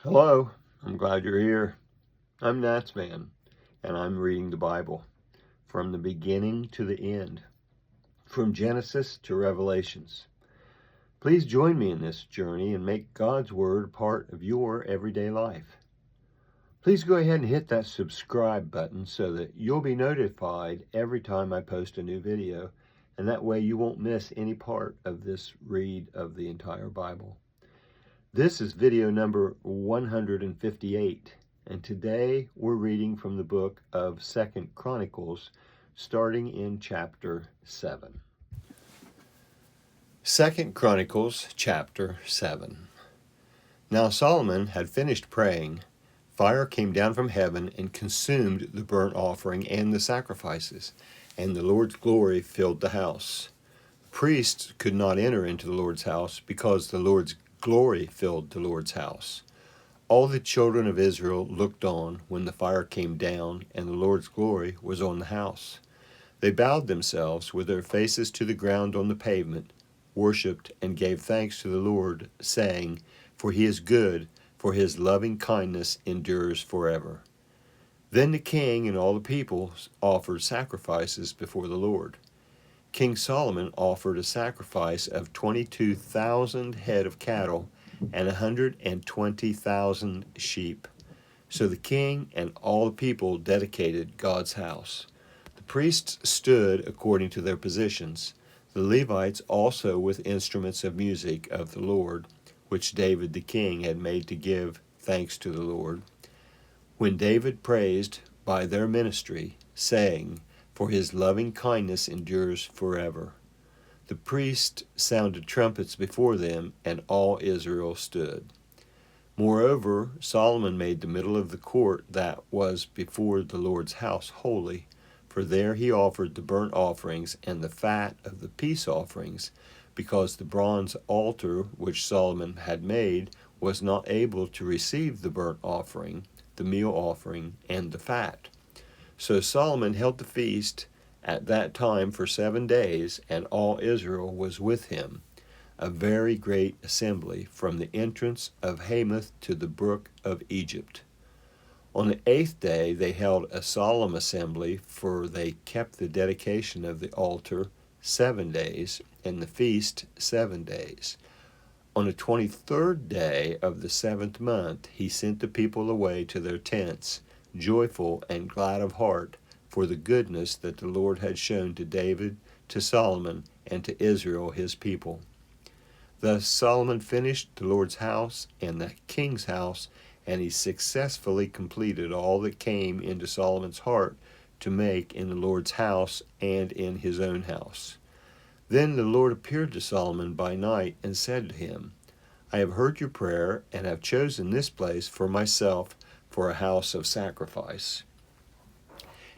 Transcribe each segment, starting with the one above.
Hello, I'm glad you're here. I'm NatsMan, and I'm reading the Bible from the beginning to the end, from Genesis to Revelations. Please join me in this journey and make God's Word a part of your everyday life. Please go ahead and hit that subscribe button so that you'll be notified every time I post a new video, and that way you won't miss any part of this read of the entire Bible. This is video number 158, and today we're reading from the book of 2 Chronicles, starting in chapter 7. 2 Chronicles chapter 7. Now Solomon had finished praying. Fire came down from heaven and consumed the burnt offering and the sacrifices, and the Lord's glory filled the house. Priests could not enter into the Lord's house because the Lord's glory filled the Lord's house. All the children of Israel looked on when the fire came down and the Lord's glory was on the house. They bowed themselves with their faces to the ground on the pavement, worshipped, and gave thanks to the Lord, saying, "For he is good, for his loving kindness endures forever." Then the king and all the people offered sacrifices before the Lord. King Solomon offered a sacrifice of 22,000 head of cattle and 120,000 sheep. So the king and all the people dedicated God's house. The priests stood according to their positions, the Levites also with instruments of music of the Lord, which David the king had made to give thanks to the Lord. When David praised by their ministry, saying, "For his loving kindness endures forever," the priest sounded trumpets before them, and all Israel stood. Moreover, Solomon made the middle of the court that was before the Lord's house holy, for there he offered the burnt offerings and the fat of the peace offerings, because the bronze altar which Solomon had made was not able to receive the burnt offering, the meal offering, and the fat. So Solomon held the feast at that time for 7 days, and all Israel was with him, a very great assembly, from the entrance of Hamath to the brook of Egypt. On the 8th day they held a solemn assembly, for they kept the dedication of the altar 7 days, and the feast 7 days. On the 23rd day of the 7th month he sent the people away to their tents, joyful and glad of heart, for the goodness that the Lord had shown to David, to Solomon, and to Israel his people. Thus Solomon finished the Lord's house and the king's house, and he successfully completed all that came into Solomon's heart to make in the Lord's house and in his own house. Then the Lord appeared to Solomon by night and said to him, "I have heard your prayer and have chosen this place for myself for a house of sacrifice.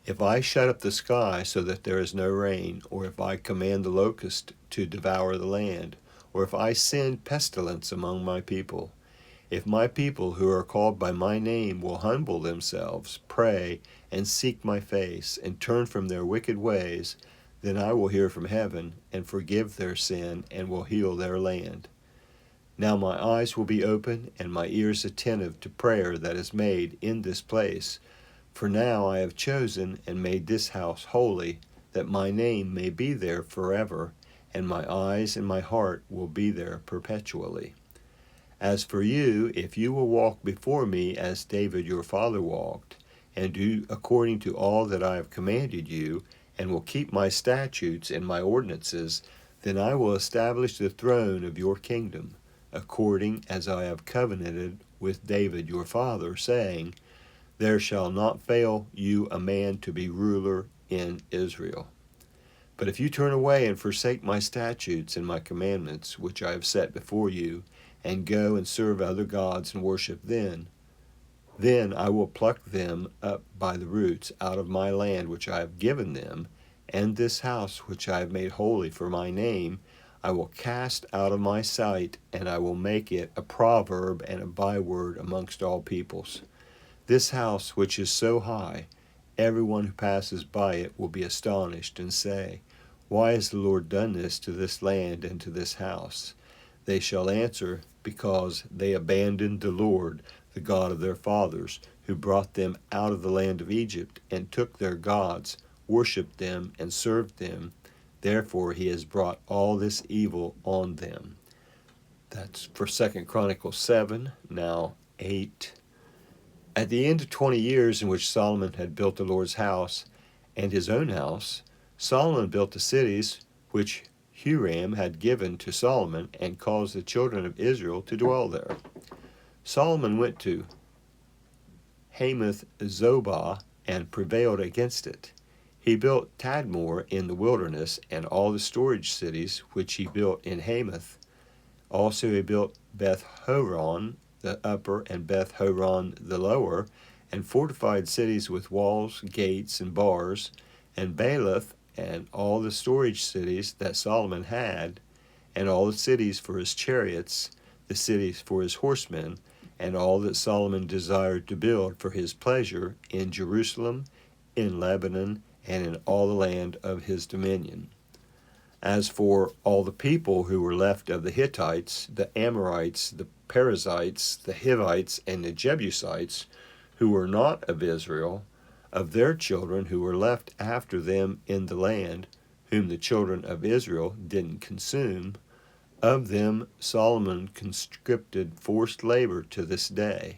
If I shut up the sky so that there is no rain, or if I command the locust to devour the land, or if I send pestilence among my people, if my people who are called by my name will humble themselves, pray, and seek my face, and turn from their wicked ways, then I will hear from heaven and forgive their sin and will heal their land. Now my eyes will be open and my ears attentive to prayer that is made in this place. For now I have chosen and made this house holy, that my name may be there forever, and my eyes and my heart will be there perpetually. As for you, if you will walk before me as David your father walked, and do according to all that I have commanded you, and will keep my statutes and my ordinances, then I will establish the throne of your kingdom, according as I have covenanted with David your father, saying, there shall not fail you a man to be ruler in Israel. But if you turn away and forsake my statutes and my commandments, which I have set before you, and go and serve other gods and worship them, then I will pluck them up by the roots out of my land which I have given them, and this house which I have made holy for my name, I will cast out of my sight, and I will make it a proverb and a byword amongst all peoples. This house which is so high, everyone who passes by it will be astonished and say, why has the Lord done this to this land and to this house? They shall answer, because they abandoned the Lord, the God of their fathers, who brought them out of the land of Egypt, and took their gods, worshipped them, and served them. Therefore he has brought all this evil on them. That's for 2 Chronicles 7, now 8. At the end of 20 years in which Solomon had built the Lord's house and his own house, Solomon built the cities which Huram had given to Solomon, and caused the children of Israel to dwell there. Solomon went to Hamath Zobah and prevailed against it. He built Tadmor in the wilderness, and all the storage cities which he built in Hamath. Also he built Beth-horon the upper and Beth-horon the lower, and fortified cities with walls, gates, and bars, and Baalath, and all the storage cities that Solomon had, and all the cities for his chariots, the cities for his horsemen, and all that Solomon desired to build for his pleasure in Jerusalem, in Lebanon, and in all the land of his dominion. As for all the people who were left of the Hittites, the Amorites, the Perizzites, the Hivites, and the Jebusites, who were not of Israel, of their children who were left after them in the land, whom the children of Israel didn't consume, of them Solomon conscripted forced labor to this day.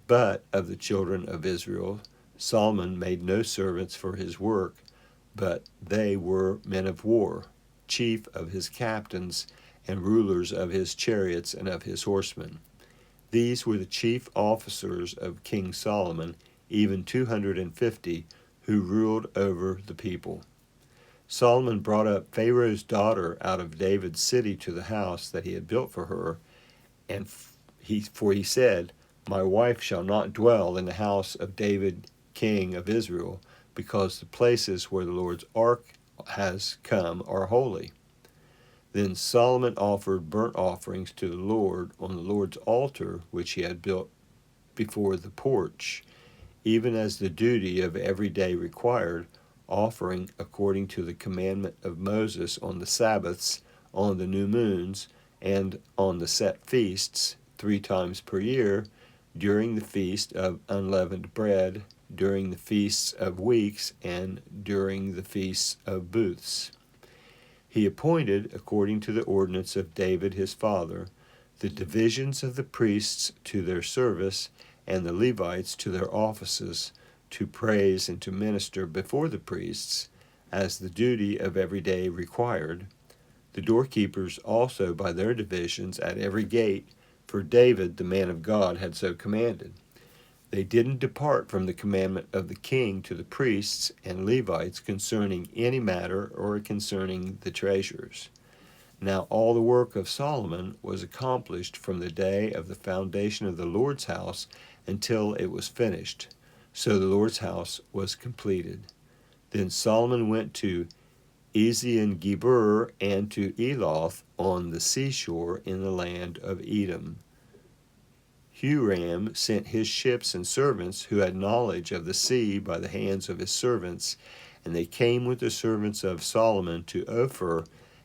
But of the children of Israel Solomon made no servants for his work, but they were men of war, chief of his captains, and rulers of his chariots and of his horsemen. These were the chief officers of King Solomon, even 250, who ruled over the people. Solomon brought up Pharaoh's daughter out of David's city to the house that he had built for her, and he said, "My wife shall not dwell in the house of David, king of Israel, because the places where the Lord's ark has come are holy." Then Solomon offered burnt offerings to the Lord on the Lord's altar, which he had built before the porch, even as the duty of every day required, offering according to the commandment of Moses on the Sabbaths, on the new moons, and on the set feasts 3 times per year, during the feast of unleavened bread, during the feasts of weeks, and during the feasts of booths. He appointed, according to the ordinance of David his father, the divisions of the priests to their service, and the Levites to their offices, to praise and to minister before the priests, as the duty of every day required, the doorkeepers also by their divisions at every gate, for David the man of God had so commanded. They didn't depart from the commandment of the king to the priests and Levites concerning any matter or concerning the treasures. Now all the work of Solomon was accomplished from the day of the foundation of the Lord's house until it was finished. So the Lord's house was completed. Then Solomon went to Ezion-Geber and to Eloth on the seashore in the land of Edom. Huram sent his ships and servants who had knowledge of the sea by the hands of his servants, and they came with the servants of Solomon to Ophir,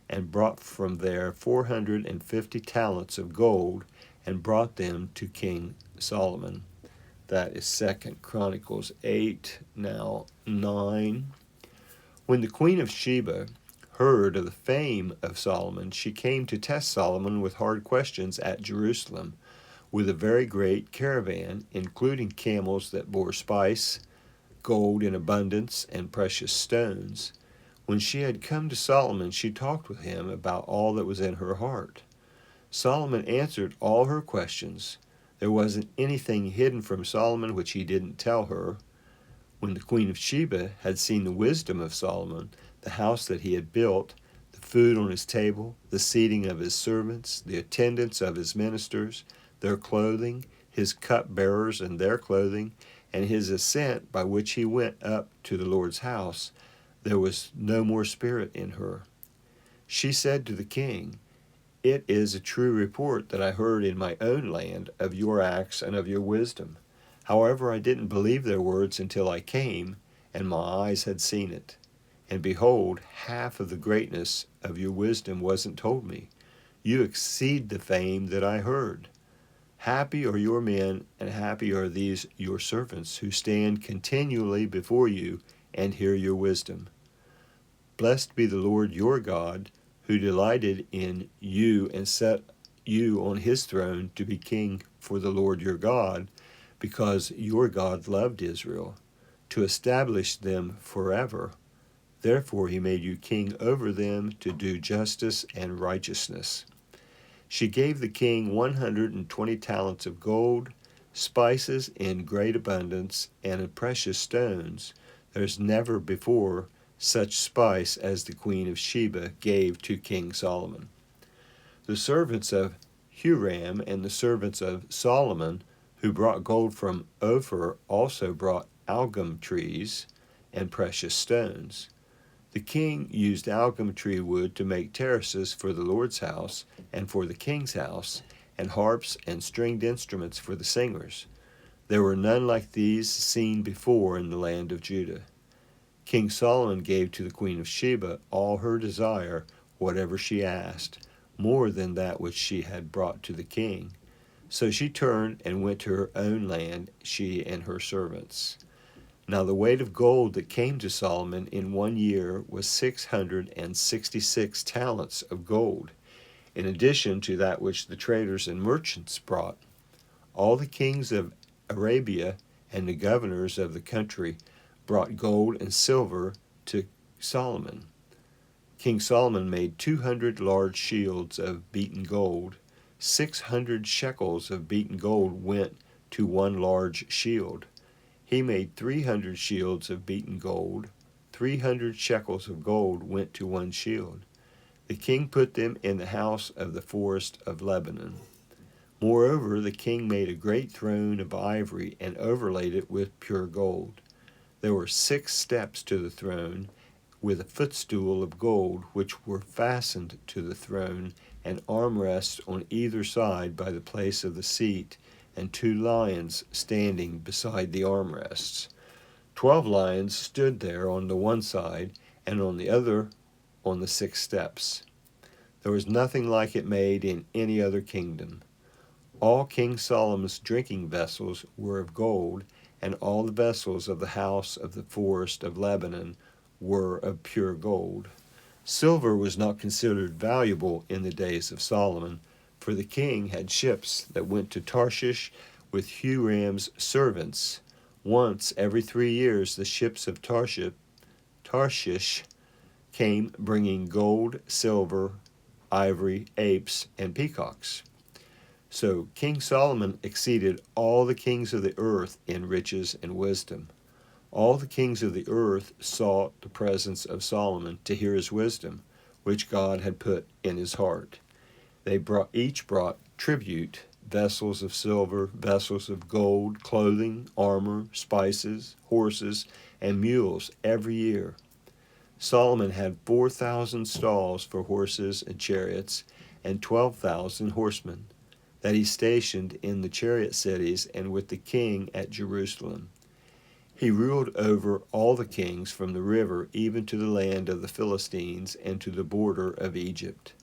and brought from there 450 talents of gold, and brought them to King Solomon. That is 2 Chronicles 8, now 9. When the queen of Sheba heard of the fame of Solomon, she came to test Solomon with hard questions at Jerusalem, with a very great caravan, including camels that bore spice, gold in abundance, and precious stones. When she had come to Solomon, she talked with him about all that was in her heart. Solomon answered all her questions. There wasn't anything hidden from Solomon which he didn't tell her. When the queen of Sheba had seen the wisdom of Solomon, the house that he had built, the food on his table, the seating of his servants, the attendance of his ministers, their clothing, his cupbearers and their clothing, and his ascent by which he went up to the Lord's house, there was no more spirit in her. She said to the king, "It is a true report that I heard in my own land of your acts and of your wisdom. However, I didn't believe their words until I came, and my eyes had seen it. And behold, half of the greatness of your wisdom wasn't told me. You exceed the fame that I heard. Happy are your men, and happy are these your servants, who stand continually before you and hear your wisdom. Blessed be the Lord your God, who delighted in you and set you on his throne to be king for the Lord your God, because your God loved Israel, to establish them forever. Therefore he made you king over them to do justice and righteousness. She gave the king 120 talents of gold, spices in great abundance, and precious stones. There's never before such spice as the queen of Sheba gave to King Solomon. The servants of Huram and the servants of Solomon, who brought gold from Ophir, also brought algum trees and precious stones. The king used algum tree wood to make terraces for the Lord's house and for the king's house, and harps and stringed instruments for the singers. There were none like these seen before in the land of Judah. King Solomon gave to the queen of Sheba all her desire, whatever she asked, more than that which she had brought to the king. So she turned and went to her own land, she and her servants. Now the weight of gold that came to Solomon in 1 year was 666 talents of gold, in addition to that which the traders and merchants brought. All the kings of Arabia and the governors of the country brought gold and silver to Solomon. King Solomon made 200 large shields of beaten gold. 600 shekels of beaten gold went to one large shield. He made 300 shields of beaten gold. 300 shekels of gold went to one shield. The king put them in the house of the forest of Lebanon. Moreover, the king made a great throne of ivory and overlaid it with pure gold. There were 6 steps to the throne, with a footstool of gold, which were fastened to the throne, and armrests on either side by the place of the seat, and 2 lions standing beside the armrests. 12 lions stood there on the one side, and on the other on the 6 steps. There was nothing like it made in any other kingdom. All King Solomon's drinking vessels were of gold, and all the vessels of the house of the forest of Lebanon were of pure gold. Silver was not considered valuable in the days of Solomon, for the king had ships that went to Tarshish with Huram's servants. Once every 3 years the ships of Tarshish came bringing gold, silver, ivory, apes, and peacocks. So King Solomon exceeded all the kings of the earth in riches and wisdom. All the kings of the earth sought the presence of Solomon to hear his wisdom, which God had put in his heart. They each brought tribute, vessels of silver, vessels of gold, clothing, armor, spices, horses, and mules every year. Solomon had 4,000 stalls for horses and chariots, and 12,000 horsemen, that he stationed in the chariot cities and with the king at Jerusalem. He ruled over all the kings from the river even to the land of the Philistines and to the border of Egypt.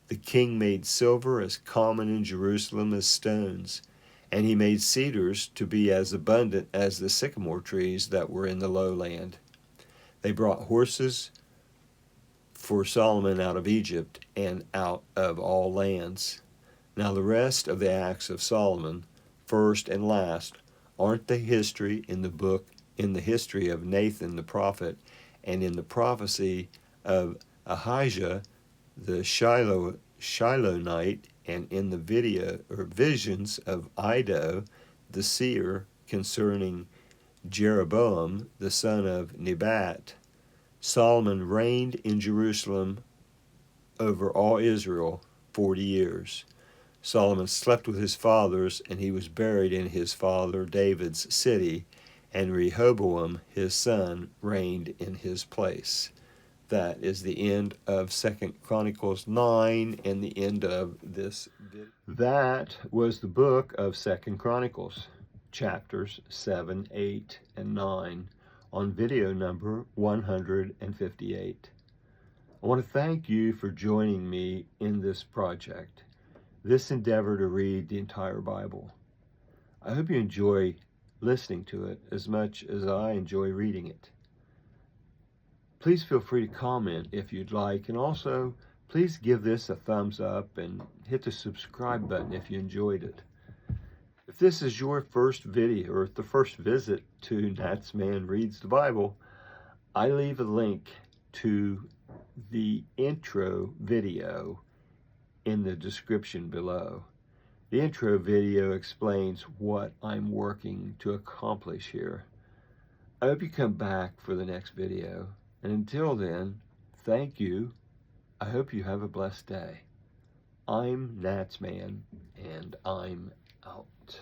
The king made silver as common in Jerusalem as stones, and he made cedars to be as abundant as the sycamore trees that were in the lowland. They brought horses for Solomon out of Egypt and out of all lands. Now the rest of the acts of Solomon, first and last, aren't they history in the history of Nathan the prophet, and in the prophecy of Ahijah the Shilonite, and in the visions of Iddo the seer concerning Jeroboam the son of Nebat. Solomon reigned in Jerusalem over all Israel 40 years. Solomon slept with his fathers, and he was buried in his father David's city, and Rehoboam his son reigned in his place. That is the end of 2 Chronicles 9 and the end of this video. That was the book of 2 Chronicles, chapters 7, 8, and 9, on video number 158. I want to thank you for joining me in this project. this endeavor to read the entire Bible. I hope you enjoy listening to it as much as I enjoy reading it. Please feel free to comment if you'd like, and also please give this a thumbs up and hit the subscribe button if you enjoyed it. If this is your first video or the first visit to NatsMan Reads the Bible, I leave a link to the intro video in the description below. The intro video explains what I'm working to accomplish here. I hope you come back for the next video. And until then, thank you. I hope you have a blessed day. I'm NatsMan, and I'm out.